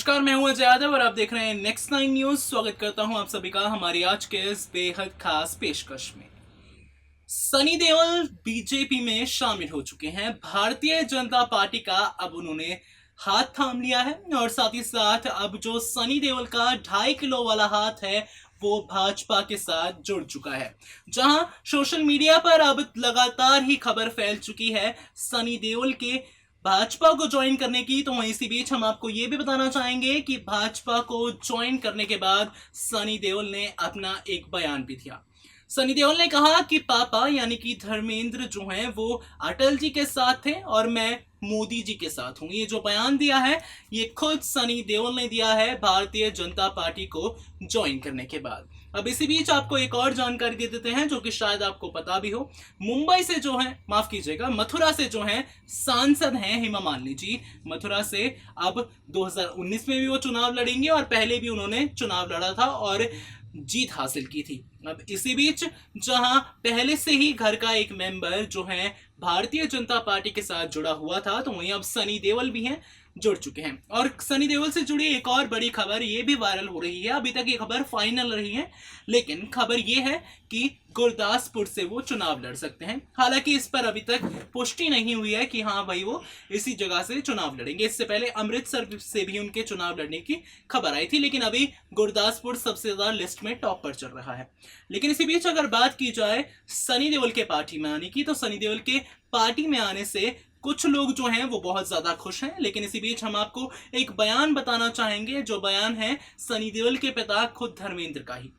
नमस्कार, मैं हूं अजय यादव और आप देख रहे हैं नेक्स्ट 9 न्यूज। स्वागत करता हूं आप सभी का हमारी आज के इस बेहद खास पेशकश में। सनी देओल बीजेपी में शामिल हो चुके हैं। भारतीय जनता पार्टी का अब उन्होंने हाथ थाम लिया है और साथ ही साथ अब जो सनी देओल का 2.5 किलो वाला हाथ है वो भाजपा के साथ जुड़ चुका है। जहां सोशल मीडिया पर अब लगातार ही खबर फैल चुकी है सनी देओल के भाजपा को ज्वाइन करने की, तो वहीं इसी बीच हम आपको ये भी बताना चाहेंगे कि भाजपा को ज्वाइन करने के बाद सनी देओल ने अपना एक बयान भी दिया। सनी देओल ने कहा कि पापा यानी कि धर्मेंद्र जो हैं वो अटल जी के साथ थे और मैं मोदी जी के साथ हूं। ये जो बयान दिया है ये खुद सनी देओल ने दिया है भारतीय जनता पार्टी को ज्वाइन करने के बाद। अब इसी बीच आपको एक और जानकारी दे देते हैं जो कि शायद आपको पता भी हो। मुंबई से जो है, माफ कीजिएगा, मथुरा से जो है सांसद हैं हेमा मालिनी जी। मथुरा से अब 2019 में भी वो चुनाव लड़ेंगे और पहले भी उन्होंने चुनाव लड़ा था और जीत हासिल की थी। अब इसी बीच जहां पहले से ही घर का एक मेंबर जो है भारतीय जनता पार्टी के साथ जुड़ा हुआ था, तो वहीं अब सनी देओल भी हैं, जुड़ चुके हैं। और सनी देओल से जुड़ी एक और बड़ी खबर ये भी वायरल हो रही है। अभी तक ये खबर फाइनल रही है, लेकिन खबर ये है कि गुरदासपुर से वो चुनाव लड़ सकते हैं। हालांकि इस पर अभी तक पुष्टि नहीं हुई है कि हाँ भाई वो इसी जगह से चुनाव लड़ेंगे। इससे पहले अमृतसर से भी उनके चुनाव लड़ने की खबर आई थी, लेकिन अभी गुरदासपुर सबसे ज्यादा लिस्ट में टॉप पर चल रहा है। लेकिन इसी बीच अगर बात की जाए सनी देओल के पार्टी में आने की, तो सनी देओल के पार्टी में आने से कुछ लोग जो हैं वो बहुत ज्यादा खुश हैं। लेकिन इसी बीच हम आपको एक बयान बताना चाहेंगे, जो बयान है सनी देओल के पिता खुद धर्मेंद्र का ही।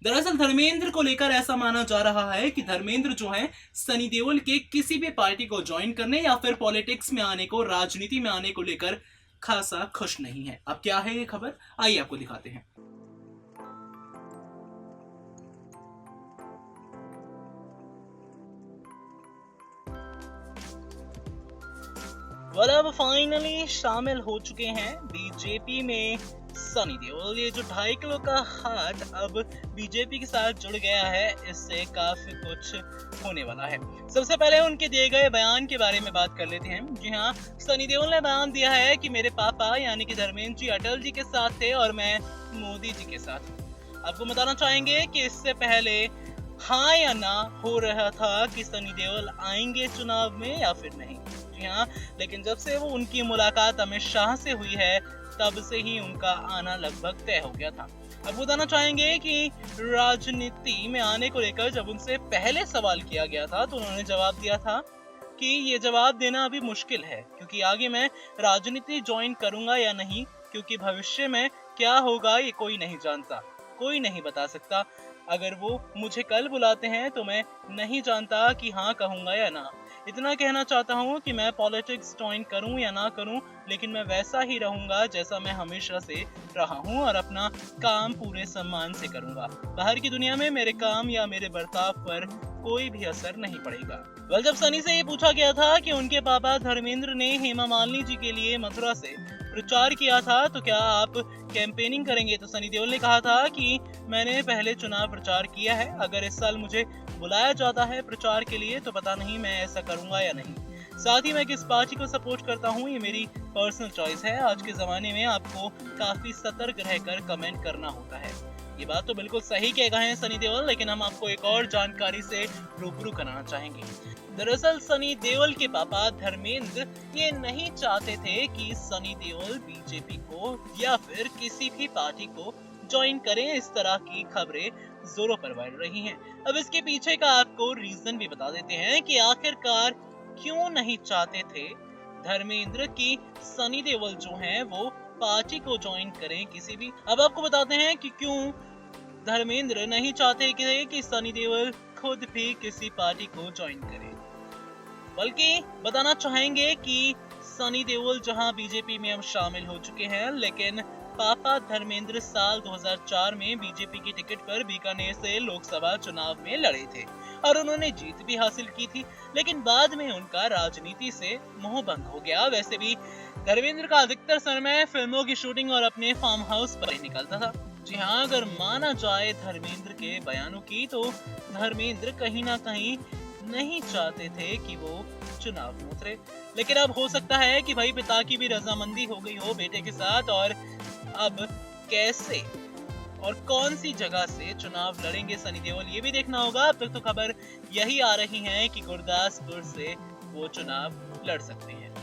दरअसल धर्मेंद्र को लेकर ऐसा माना जा रहा है कि धर्मेंद्र जो है सनी देओल के किसी भी पार्टी को ज्वाइन करने या फिर पॉलिटिक्स में आने को, राजनीति में आने को लेकर खासा खुश नहीं है। अब क्या है ये खबर, आइए आपको दिखाते हैं। अब फाइनली शामिल हो चुके हैं बीजेपी में सनी देओल। ये जो 2.5 किलो का हाथ अब बीजेपी के साथ जुड़ गया है, इससे काफी कुछ होने वाला है। सबसे पहले उनके दिए गए बयान के बारे में बात कर लेते हैं। जी हाँ, सनी देओल ने बयान दिया है कि मेरे पापा यानी कि धर्मेंद्र जी अटल जी के साथ थे और मैं मोदी जी के साथ हूँ। आपको बताना चाहेंगे कि इससे पहले हाँ या ना हो रहा था कि सनी देओल आएंगे चुनाव में या फिर नहीं। जी हाँ, लेकिन जब से वो उनकी मुलाकात अमित शाह से हुई है तब से ही उनका आना लगभग तय हो गया था। अब बताना चाहेंगे कि राजनीति में आने को लेकर जब उनसे पहले सवाल किया गया था तो उन्होंने जवाब दिया था कि ये जवाब देना अभी मुश्किल है, क्योंकि आगे मैं राजनीति ज्वाइन करूंगा या नहीं, क्योंकि भविष्य में क्या होगा ये कोई नहीं जानता, कोई नहीं बता सकता। अगर वो मुझे कल बुलाते हैं तो मैं नहीं जानता कि हाँ कहूंगा या ना। इतना कहना चाहता हूँ कि मैं पॉलिटिक्स ज्वाइन करूँ या ना करूँ, लेकिन मैं वैसा ही रहूंगा जैसा मैं हमेशा से रहा हूँ और अपना काम पूरे सम्मान से करूंगा। बाहर की दुनिया में मेरे काम या मेरे बर्ताव पर कोई भी असर नहीं पड़ेगा। जब सनी से ये पूछा गया था कि उनके पापा धर्मेंद्र ने हेमा मालिनी जी के लिए मथुरा से प्रचार किया था तो क्या आप कैंपेनिंग करेंगे, तो सनी देओल ने कहा था कि मैंने पहले चुनाव प्रचार किया है, अगर इस साल मुझे बुलाया जाता है प्रचार के लिए तो पता नहीं मैं ऐसा करूंगा या नहीं। साथ ही मैं किस पार्टी को सपोर्ट करता हूँ ये मेरी पर्सनल चॉइस है। आज के जमाने में आपको काफी सतर्क रहकर कमेंट करना होता है। ये बात तो बिल्कुल सही कह गए हैं सनी देओल, लेकिन हम आपको एक और जानकारी से रूबरू कराना चाहेंगे। दरअसल सनी देओल के पापा धर्मेंद्र ये नहीं चाहते थे कि सनी देओल बीजेपी को या फिर किसी भी पार्टी को ज्वाइन करें। इस तरह की खबरें जोरों पर बढ़ रही हैं। अब इसके पीछे का आपको रीजन भी बता देते हैं कि आखिरकार क्यों नहीं चाहते थे धर्मेंद्र की सनी देओल जो हैं वो पार्टी को ज्वाइन करें किसी भी। अब आपको बताते हैं कि क्यों धर्मेंद्र नहीं चाहते कि सनी देओल खुद भी किसी पार्टी को ज्वाइन करे, बल्कि बताना चाहेंगे कि सनी देओल जहां बीजेपी में अब शामिल हो चुके हैं, लेकिन पापा धर्मेंद्र साल 2004 में बीजेपी की टिकट पर बीकानेर से लोकसभा चुनाव में लड़े थे और उन्होंने जीत भी हासिल की थी, लेकिन बाद में उनका राजनीति से मोह भंग हो गया। वैसे भी धर्मेंद्र का अधिकतर समय फिल्मों की शूटिंग और अपने फार्म हाउस पर ही निकलता था। जी हाँ, अगर माना जाए धर्मेंद्र के बयानों की तो धर्मेंद्र कहीं ना कहीं नहीं चाहते थे कि वो चुनाव में उतरे। लेकिन अब हो सकता है कि भाई पिता की भी रजामंदी हो गई हो बेटे के साथ, और अब कैसे और कौन सी जगह से चुनाव लड़ेंगे सनी देओल, ये भी देखना होगा। अब तक तो खबर यही आ रही है कि गुरदासपुर से वो चुनाव लड़ सकते हैं।